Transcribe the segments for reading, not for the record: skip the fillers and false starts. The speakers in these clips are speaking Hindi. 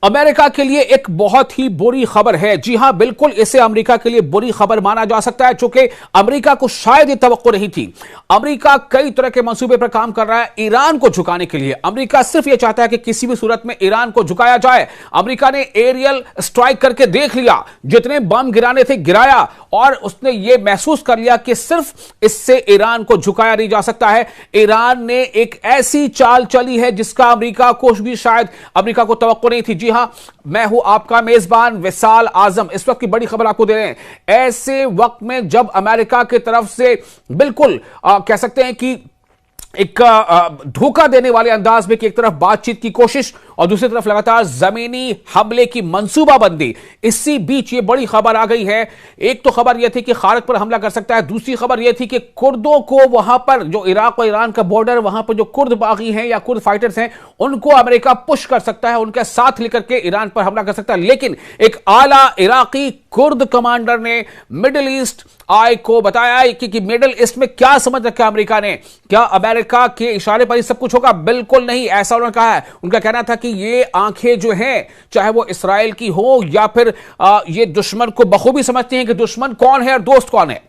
अमेरिका के लिए एक बहुत ही बुरी खबर है। जी हां, बिल्कुल इसे अमेरिका के लिए बुरी खबर माना जा सकता है, चूंकि अमेरिका को शायद ये तवक्को नहीं थी। अमेरिका कई तरह के मंसूबे पर काम कर रहा है ईरान को झुकाने के लिए। अमेरिका सिर्फ यह चाहता है कि किसी भी सूरत में ईरान को झुकाया जाए। अमेरिका ने एरियल स्ट्राइक करके देख लिया, जितने बम गिराने थे गिराया, और उसने यह महसूस कर लिया कि सिर्फ इससे ईरान को झुकाया नहीं जा सकता है। ईरान ने एक ऐसी चाल चली है जिसका अमेरिका को भी शायद अमेरिका को तवक्को नहीं थी। जी हां, मैं हूं आपका मेजबान विशाल आजम। इस वक्त की बड़ी खबर आपको दे रहे हैं, ऐसे वक्त में जब अमेरिका की तरफ से बिल्कुल कह सकते हैं कि एक धोखा देने वाले अंदाज में कि एक तरफ बातचीत की कोशिश और दूसरी तरफ लगातार जमीनी हमले की मंसूबाबंदी। इसी बीच ये बड़ी खबर आ गई है। एक तो खबर यह थी कि खारक पर हमला कर सकता है, दूसरी खबर यह थी कि कुर्दों को वहां पर, जो इराक और ईरान का बॉर्डर, वहां पर जो कुर्द बागी हैं या कुर्द फाइटर्स हैं, उनको अमेरिका पुश कर सकता है, उनके साथ लेकर के ईरान पर हमला कर सकता है। लेकिन एक आला इराकी कुर्द कमांडर ने मिडिल ईस्ट आई को बताया कि मिडिल ईस्ट में क्या समझ रखा अमेरिका ने, क्या अमेरिका के इशारे पर ही सब कुछ होगा? बिल्कुल नहीं, ऐसा उन्होंने कहा है। उनका कहना था कि ये आंखें जो हैं, चाहे वो इसराइल की हो या फिर ये दुश्मन को बखूबी समझती हैं कि दुश्मन कौन है और दोस्त कौन है।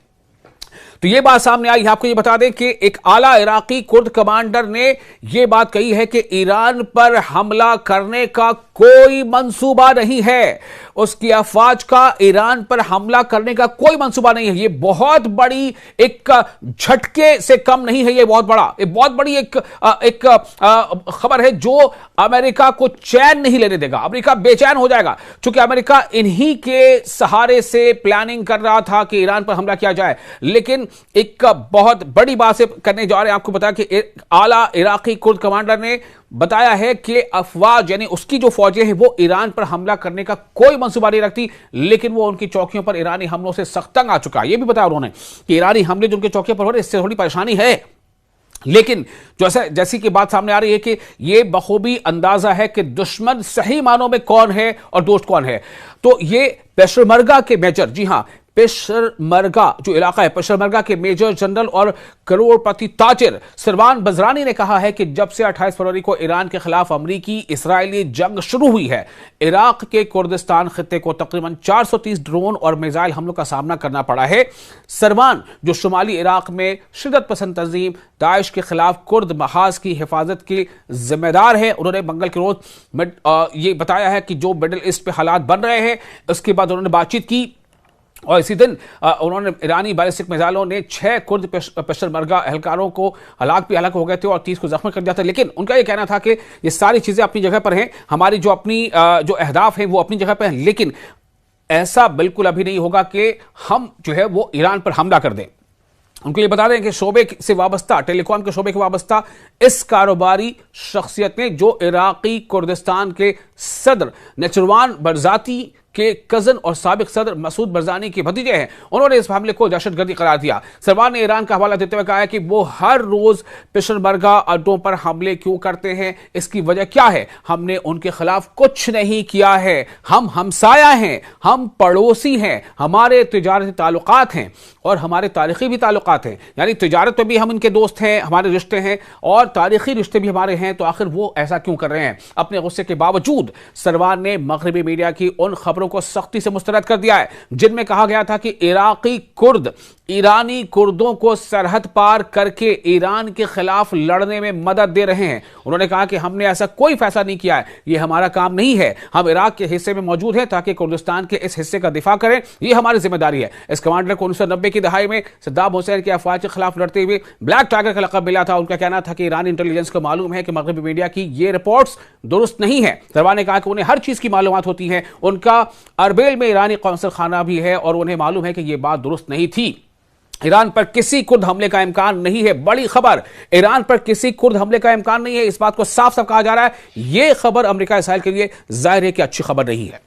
तो यह बात सामने आई। आपको यह बता दें कि एक आला इराकी कुर्द कमांडर ने यह बात कही है कि ईरान पर हमला करने का कोई मंसूबा नहीं है, उसकी अफवाज का ईरान पर हमला करने का कोई मंसूबा नहीं है। यह बहुत बड़ी एक झटके से कम नहीं है, यह बहुत बड़ी एक खबर है जो अमेरिका को चैन नहीं लेने देगा। अमेरिका बेचैन हो जाएगा, क्योंकि अमेरिका इन्हीं के सहारे से प्लानिंग कर रहा था कि ईरान पर हमला किया जाए। लेकिन एक बहुत बड़ी बात से करने जा रहे हैं। आपको बताया कि आला इराकी कुर्द कमांडर ने बताया है कि अफवाज यानी उसकी जो फौजें हैं वो ईरान पर हमला करने का कोई मंसूबा नहीं रखती, लेकिन वो उनकी चौकियों पर ईरानी हमलों से सख्त तंग आ चुका है। यह भी बताया उन्होंने कि ईरानी हमले जो उनकी चौकियों पर हो रहे हैं, इससे थोड़ी परेशानी है। लेकिन जैसी की बात सामने आ रही है कि यह बखूबी अंदाजा है कि दुश्मन सही मानों में कौन है और दोस्त कौन है। तो ये पेशमर्गा के मेजर, जी हां, पेशमर्गा जो इलाका है, पेशमर्गा के मेजर जनरल और करोड़पति ताजिर सरवान बजरानी ने कहा है कि जब से 28 फरवरी को ईरान के खिलाफ अमरीकी इस्राइली जंग शुरू हुई है, इराक के कुर्दिस्तान खित्ते को तकरीबन 430 ड्रोन और मिसाइल हमलों का सामना करना पड़ा है। सरवान, जो शुमाली इराक में शिदत पसंद तंजीम दाइश के खिलाफ कुर्द महाज की हिफाजत के जिम्मेदार है, उन्होंने मंगल के रोज ये बताया है कि जो मिडिल ईस्ट पे हालात बन रहे हैं, उसके बाद उन्होंने बातचीत की और इसी दिन उन्होंने ईरानी बैलिस्टिक मिसाइलों ने 6 कुर्द पेशमर्गा एहलकारों को हलाक हो गए थे और 30 को जख्मी कर दिया था। लेकिन उनका यह कहना था कि ये सारी चीजें अपनी जगह पर हैं, हमारी जो अपनी जो अहदाफ हैं वो अपनी जगह पर हैं, लेकिन ऐसा बिल्कुल अभी नहीं होगा कि हम जो है वो ईरान पर हमला कर दें। उनको ये बता दें कि शोबे से वाबस्ता, टेलीकॉम के शोबे के वाबस्ता इस कारोबारी शख्सियत ने, जो इराकी कुर्दिस्तान के सदर नचरवान बरजाती के कजन और साबिक सदर मसूद बरजानी के भतीजे हैं, उन्होंने इस हमले को दहशतगर्दी करार दिया। सरवान ने ईरान का हवाला देते हुए कहा है कि वो हर रोज पेशमर्गा अड्डों पर हमले क्यों करते हैं, इसकी वजह क्या है? हमने उनके खिलाफ कुछ नहीं किया है, हम हमसाया हैं, हम पड़ोसी हैं, हमारे तिजारती ताल्लुकात हैं और हमारे तारीखी भी ताल्लुकात हैं। यानी तिजारत में भी हम इनके दोस्त हैं, हमारे रिश्ते हैं और तारीखी रिश्ते भी हमारे हैं, तो आखिर वो ऐसा क्यों कर रहे हैं? अपने गुस्से के बावजूद सरवान ने मगरबी मीडिया की उन खबरों को सख्ती से मुस्तरद कर दिया है जिनमें कहा गया था कि इराकी कुर्द ईरानी कुर्दों को सरहद पार करके ईरान के खिलाफ लड़ने में मदद दे रहे हैं। उन्होंने कहा कि हमने ऐसा कोई फैसला नहीं किया है, यह हमारा काम नहीं है, हम इराक के हिस्से में मौजूद हैं ताकि कुर्दिस्तान के इस हिस्से का दिफा करें, यह हमारी जिम्मेदारी है। इस कमांडर को 1990 की दहाई में सद्दाम हुसैन के अफवाज के खिलाफ लड़ते हुए ब्लैक टाइगर का लक़ब मिला था। उनका कहना था कि ईरानी इंटेलिजेंस को मालूम है कि मगरबी मीडिया की ये रिपोर्ट्स दुरुस्त नहीं है। सरवान ने कहा कि उन्हें हर चीज की मालूमात होती है, उनका अरबेल में ईरानी कौंसल खाना भी है और उन्हें मालूम है कि यह बात दुरुस्त नहीं थी। ईरान पर किसी कुर्द हमले का इम्कान नहीं है। बड़ी खबर, ईरान पर किसी कुर्द हमले का इम्कान नहीं है, इस बात को साफ साफ कहा जा रहा है। यह खबर अमेरिका इसराइल के लिए जाहिर है कि अच्छी खबर नहीं है।